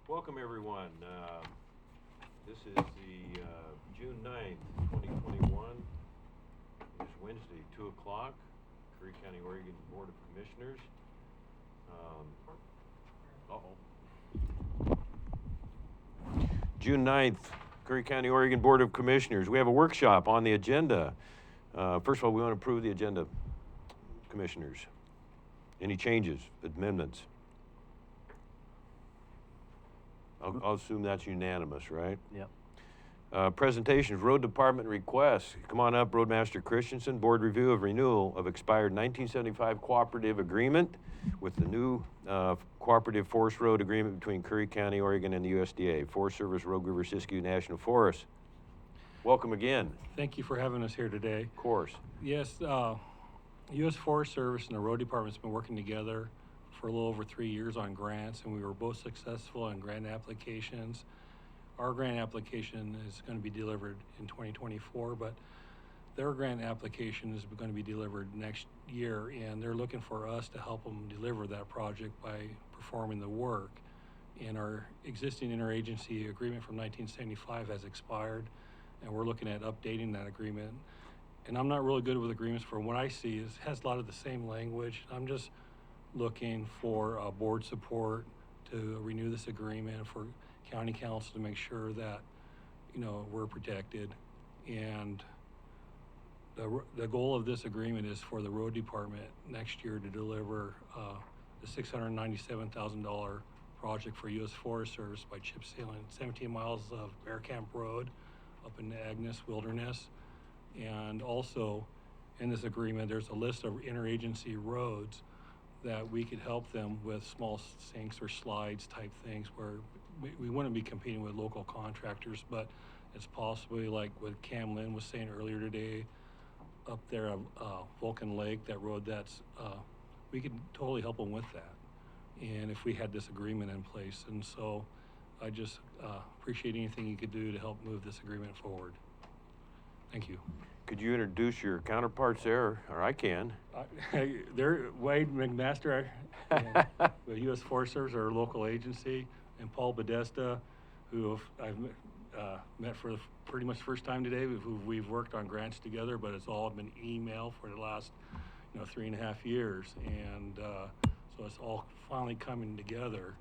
Welcome, everyone. This is the June 9th, 2021. It's Wednesday, 2 o'clock, Curry County, Oregon Board of Commissioners. June 9th, Curry County, Oregon Board of Commissioners. We have a workshop on the agenda. First of all, we want to approve the agenda, Commissioners. Any changes, amendments? I'll assume that's unanimous, right? Yep. Presentations, road department requests. Come on up, Roadmaster Christensen. Board review of renewal of expired 1975 cooperative agreement with the new cooperative forest road agreement between Curry County, Oregon and the USDA. Forest Service, Rogue River Siskiyou National Forest. Welcome again. Thank you for having us here today. Of course. Yes, U.S. Forest Service and the road department's been working together for a little over 3 years on grants, and we were both successful in grant applications. Our grant application is going to be delivered in 2024, but their grant application is going to be delivered next year, and they're looking for us to help them deliver that project by performing the work. And our existing interagency agreement from 1975 has expired, and we're looking at updating that agreement. And I'm not really good with agreements. From what I see, it has a lot of the same language. I'm just looking for board support to renew this agreement, for county council to make sure that, you know, we're protected. And the goal of this agreement is for the road department next year to deliver the $697,000 project for U.S. Forest Service by chip sealing 17 miles of Bear Camp Road up in the Agnes Wilderness. And also in this agreement, there's a list of interagency roads that we could help them with, small sinks or slides type things, where we wouldn't be competing with local contractors, but it's possibly like what Cam Lynn was saying earlier today, up there on Vulcan Lake, that road, that's, we could totally help them with that. And if we had this agreement in place. And so I just appreciate anything you could do to help move this agreement forward. Thank you. Could you introduce your counterparts there, or I can? They're Wade McMaster, the U.S. Forest Service, our local agency, and Paul Bedesta, who I've met for the pretty much first time today. We've worked on grants together, but it's all been email for the last 3.5 years, and so it's all finally coming together,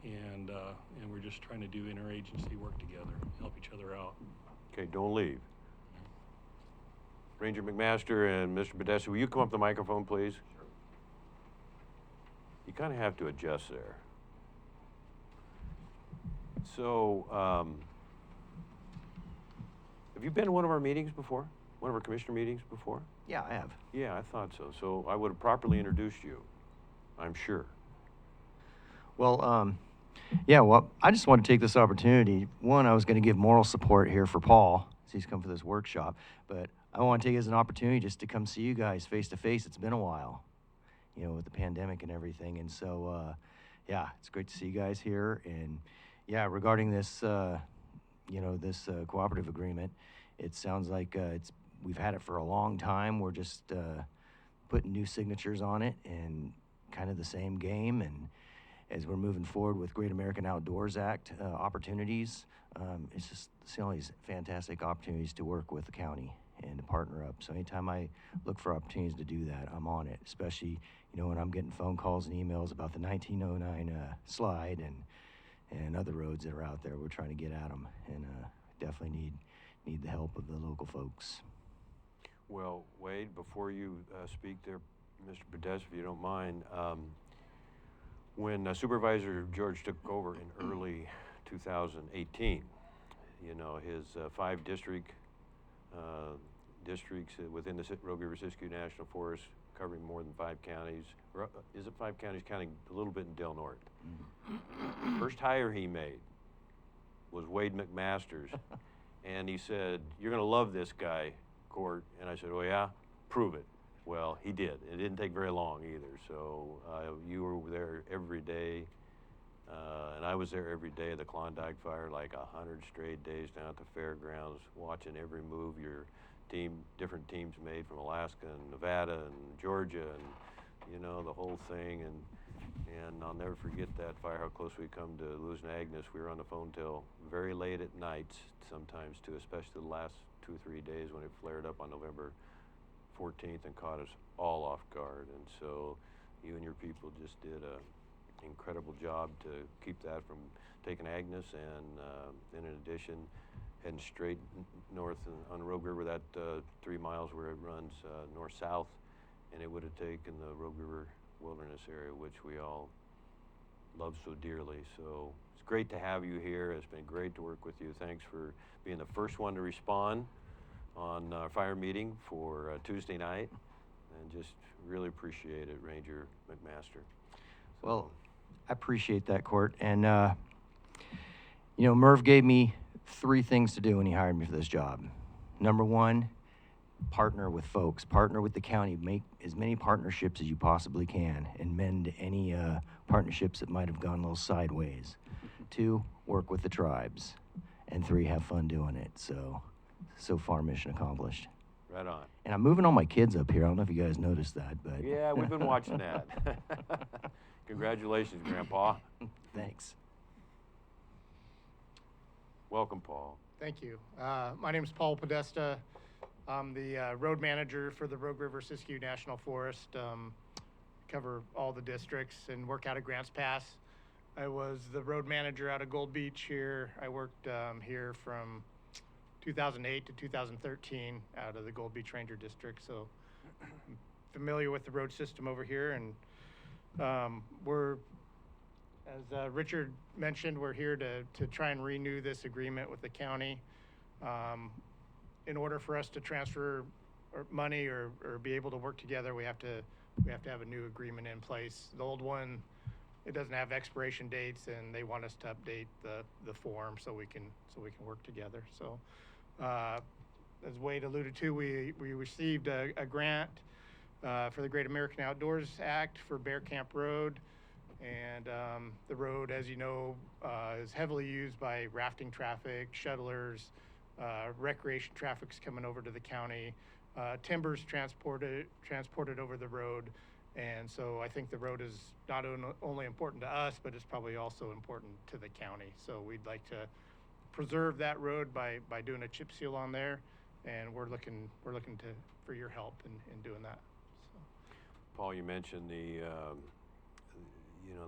and we're just trying to do interagency work together, help each other out. Okay, don't leave. Ranger McMaster and Mr. Bedessa, will you come up to the microphone, please? Sure. You kind of have to adjust there. So, have you been to one of our meetings before? One of our commissioner meetings before? Yeah, I have. Yeah, I thought so. So I would have properly introduced you, I'm sure. Well, yeah, well, I just want to take this opportunity. One, I was going to give moral support here for Paul, as he's come for this workshop, but I want to take it as an opportunity just to come see you guys face to face. It's been a while, with the pandemic and everything. And so, yeah, it's great to see you guys here. And yeah, regarding this, this cooperative agreement, it sounds like we've had it for a long time. We're just putting new signatures on it and kind of the same game. And as we're moving forward with Great American Outdoors Act opportunities, it's just seeing all these fantastic opportunities to work with the county and to partner up. So anytime I look for opportunities to do that, I'm on it, especially, when I'm getting phone calls and emails about the 1909 slide and other roads that are out there. We're trying to get at them, and definitely need the help of the local folks. Well, Wade, before you speak there, Mr. Bedessa, if you don't mind, when Supervisor George took over in early 2018, his 5 districts within the Rogue River Siskiyou National Forest, covering more than 5 counties. Is it 5 counties, counting a little bit in Del Norte? Mm-hmm. First hire he made was Wade McMaster's, and he said, "You're going to love this guy, Court." And I said, "Oh yeah, prove it." Well, he did. It didn't take very long either. So you were there every day, and I was there every day of the Klondike Fire, like 100 straight days down at the fairgrounds, watching every move your different teams made from Alaska and Nevada and Georgia, and the whole thing. And And I'll never forget that fire, how close we come to losing Agnes. We were on the phone till very late at nights sometimes too, especially the last 2 or 3 days when it flared up on November 14th and caught us all off guard. And so you and your people just did a incredible job to keep that from taking Agnes, and in addition, heading straight north on Rogue River, that 3 miles where it runs north-south, and it would have taken the Rogue River Wilderness area, which we all love so dearly. So it's great to have you here. It's been great to work with you. Thanks for being the first one to respond on our fire meeting for Tuesday night, and just really appreciate it, Ranger McMaster. Well, I appreciate that, Court. And, you know, Merv gave me 3 things to do when he hired me for this job. Number 1, partner with folks, partner with the county, make as many partnerships as you possibly can, and mend any partnerships that might have gone a little sideways. 2, work with the tribes. And 3, have fun doing it. So far, mission accomplished. Right on. And I'm moving all my kids up here. I don't know if you guys noticed that, but. Yeah, we've been watching that. Congratulations, Grandpa. Thanks. Welcome, Paul. Thank you. My name is Paul Podesta. I'm the road manager for the Rogue River Siskiyou National Forest. Cover all the districts and work out of Grants Pass. I was the road manager out of Gold Beach here. I worked here from 2008 to 2013 out of the Gold Beach Ranger District. So I'm familiar with the road system over here, and we're, as Richard mentioned, we're here to try and renew this agreement with the county. In order for us to transfer money or be able to work together, we have to have a new agreement in place. The old one, it doesn't have expiration dates, and they want us to update the form so we can work together. So, as Wade alluded to, we received a grant for the Great American Outdoors Act for Bear Camp Road. And the road, as you know, is heavily used by rafting traffic, shuttlers, recreation traffic's coming over to the county, timber's transported over the road. And so I think the road is not only important to us, but it's probably also important to the county. So we'd like to preserve that road by doing a chip seal on there, and we're looking for your help in doing that. So. Paul, you mentioned the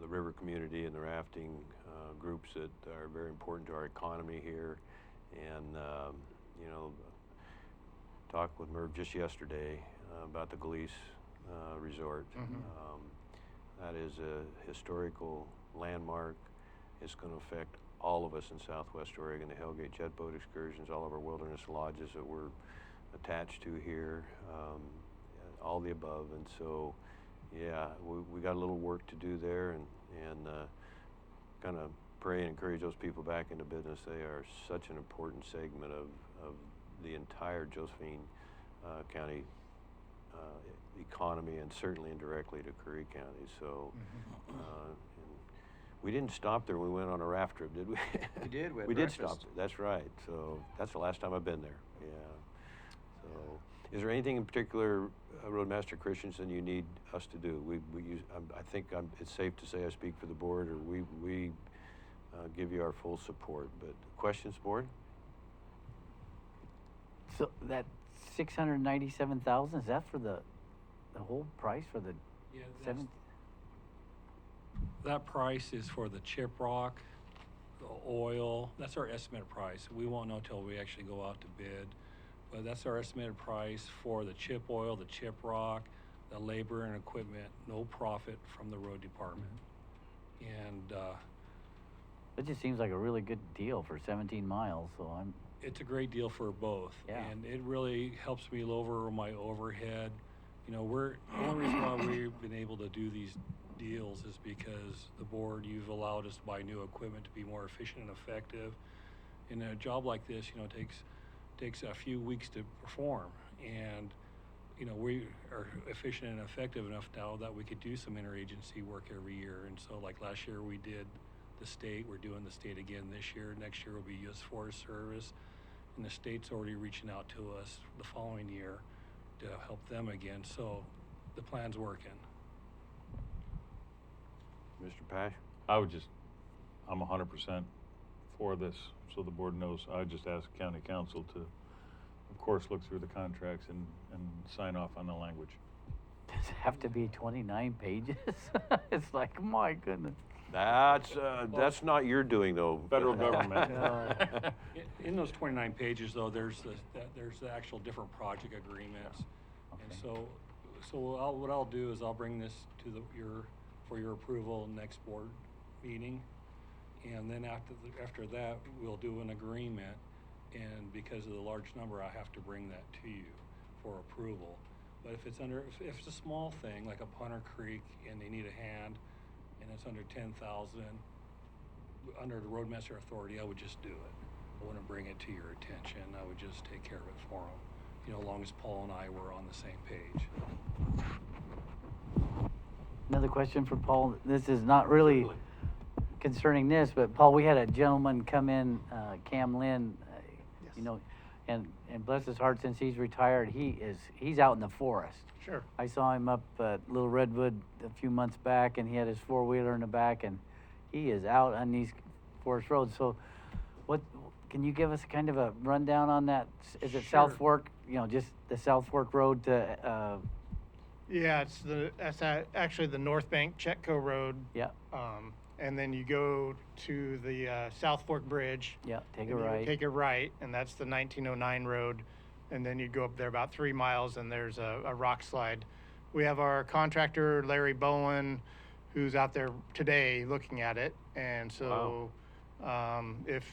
river community and the rafting groups that are very important to our economy here. And, talked with Merv just yesterday about the Gleese Resort. Mm-hmm. That is a historical landmark. It's going to affect all of us in Southwest Oregon, the Hellgate jet boat excursions, all of our wilderness lodges that we're attached to here, all the above. And so, yeah, we got a little work to do there, and kind of pray and encourage those people back into business. They are such an important segment of the entire Josephine County economy, and certainly indirectly to Curry County. So and we didn't stop there when we went on a raft trip, did we? We did. We did stop there. That's right. So that's the last time I've been there. Yeah. So is there anything in particular, Roadmaster Christensen, you need us to do? I think it's safe to say I speak for the board, or we give you our full support. But questions, board? So that 697,000, is that for the whole price for the Yeah, 7? that price is for the chip rock, the oil. That's our estimated price. We won't know till we actually go out to bid. But that's our estimated price for the chip oil, the chip rock, the labor and equipment, no profit from the road department. And It just seems like a really good deal for 17 miles, so I'm. it's a great deal for both. Yeah. And it really helps me lower my overhead. The only reason why we've been able to do these deals is because the board, you've allowed us to buy new equipment to be more efficient and effective. And a job like this, takes a few weeks to perform. And, we are efficient and effective enough now that we could do some interagency work every year. And so like last year we did the state, we're doing the state again this year. Next year will be U.S. Forest Service. And the state's already reaching out to us the following year to help them again. So the plan's working. Mr. Pash? I'm 100% for this, so the board knows. I just ask county council to, of course, look through the contracts and sign off on the language. Does it have to be 29 pages? It's like, my goodness. That's not your doing, though. Federal government. In those 29 pages, though, there's the actual different project agreements. And Okay. so what I'll do is I'll bring this to for your approval next board meeting. And then after that, we'll do an agreement. And because of the large number, I have to bring that to you for approval. But if it's a small thing, like a Punter Creek, and they need a hand, and it's under 10,000, under the Roadmaster Authority, I would just do it. I wouldn't bring it to your attention. I would just take care of it for them, you know, as long as Paul and I were on the same page. Another question for Paul. This is not really concerning this, but Paul, we had a gentleman come in, Cam Lynn, Yes. you know, and bless his heart, since he's retired, he's out in the forest. Sure. I saw him up at Little Redwood a few months back, and he had his four-wheeler in the back, and he is out on these forest roads. So can you give us kind of a rundown on that? Is it South Sure. Fork, you know, just the South Fork Road to, Yeah, actually the North Bank Chetco Road. yeah, And then you go to the South Fork Bridge. yeah, take a and you right. Take a right, and that's the 1909 road. And then you go up there about 3 miles, and there's a rock slide. We have our contractor, Larry Bowen, who's out there today looking at it. And so if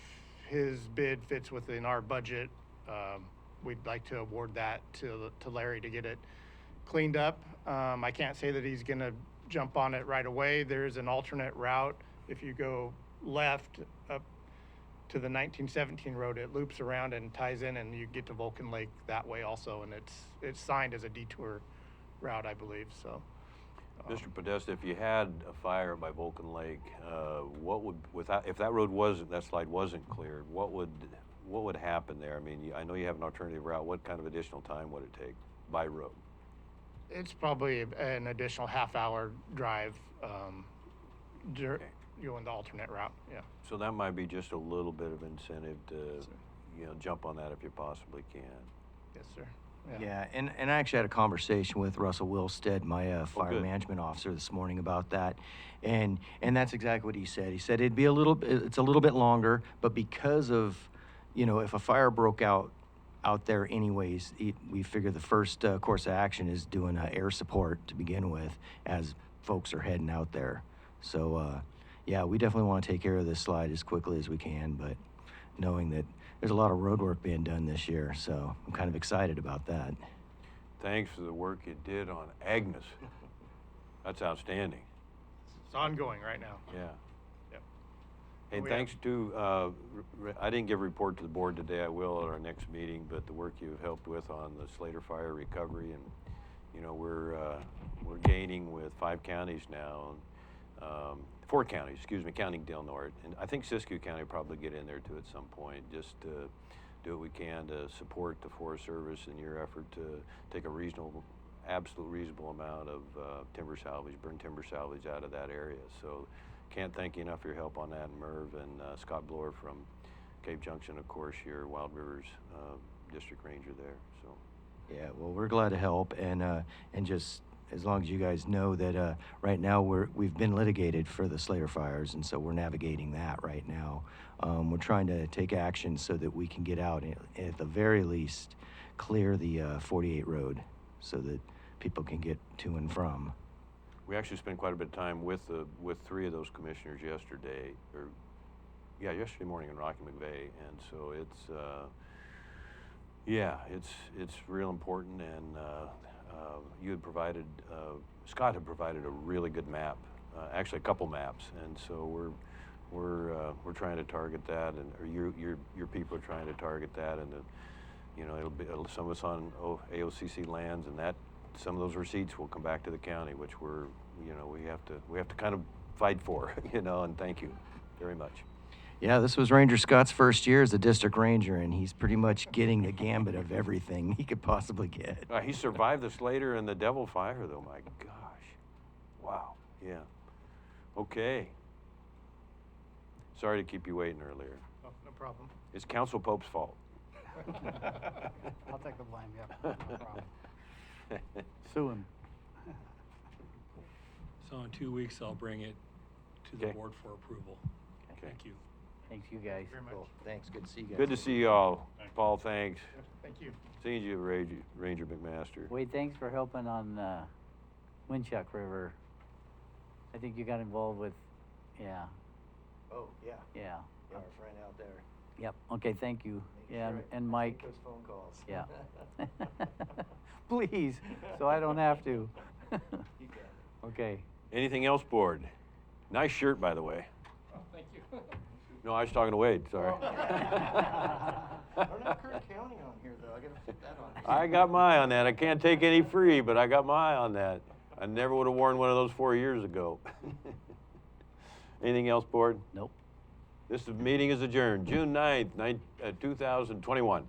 his bid fits within our budget, we'd like to award that to Larry to get it cleaned up. I can't say that he's going to jump on it right away. There's an alternate route. If you go left up to the 1917 road, it loops around and ties in, and you get to Vulcan Lake that way also. And it's signed as a detour route, I believe. So, Mr. Podesta, if you had a fire by Vulcan Lake, what would, if that slide wasn't cleared, what would happen there? I mean, I know you have an alternative route. What kind of additional time would it take by road? it's probably an additional half-hour drive, going the alternate route, yeah. So that might be just a little bit of incentive to, jump on that if you possibly can. Yes, sir. Yeah, and I actually had a conversation with Russell Wilstead, my fire good. management officer, this morning about that, and that's exactly what he said. He said it's a little bit longer, but because of, if a fire broke out there anyways, we figure the first course of action is doing air support to begin with as folks are heading out there. So yeah, we definitely want to take care of this slide as quickly as we can, but knowing that there's a lot of road work being done this year, so I'm kind of excited about that. Thanks for the work you did on Agnes. That's outstanding. It's ongoing right now. Yeah. Yep. And We thanks to, I didn't give a report to the board today, I will at our next meeting, but the work you've helped with on the Slater Fire recovery, and, we're gaining with 5 counties now, 4 counties, counting Del Norte. And I think Siskiyou County will probably get in there too at some point, just to do what we can to support the Forest Service in your effort to take a absolute reasonable amount of burn timber salvage out of that area. So can't thank you enough for your help on that, Merv, and Scott Bloor from Cave Junction, of course, your Wild Rivers District Ranger there. So Yeah, well, we're glad to help, and just as long as you guys know that right now we've been litigated for the Slater fires, and so we're navigating that right now. We're trying to take action so that we can get out and, at the very least, clear the 48 road so that people can get to and from. we actually spent quite a bit of time with 3 of those commissioners yesterday, yesterday morning in Rocky McVeigh, and so it's real important. And you had provided, Scott had provided a really good map, actually a couple maps, and so we're trying to target that, or your people are trying to target that, and it'll be some of us on AOCC lands, and that some of those receipts will come back to the county, which we have to kind of fight for, and thank you very much. Yeah, this was Ranger Scott's first year as a district ranger, and he's pretty much getting the gambit of everything he could possibly get. He survived the Slater and the Devil Fire, though. My gosh, wow, yeah. Okay. Sorry to keep you waiting earlier. Oh, no problem. It's Council Pope's fault. I'll take the blame, yep, no problem. Sue him. So in 2 weeks, I'll bring it to the Okay. board for approval. Okay. Thank you. Thanks, you guys. Very much. Cool. Thanks, good to see you guys. Good to see you all. Paul, thanks. Thank you. Seeing you, Ranger McMaster. Wade, thanks for helping on, Winchuck River. I think you got involved with, yeah, Oh, yeah, yeah. yeah, our friend out there. Yep, okay, thank you. Make Yeah, sure and I Mike. take those phone calls. Yeah. Please, so I don't have to. You got it. Okay. Anything else, board? Nice shirt, by the way. Oh, thank you. No, I was talking to Wade, sorry. I don't have Curry County on here, though, I gotta put that on. I got my eye on that. I can't take any free, but I got my eye on that. I never would have worn one of those 4 years ago. Anything else, board? Nope. This meeting is adjourned, June 9th, 2021.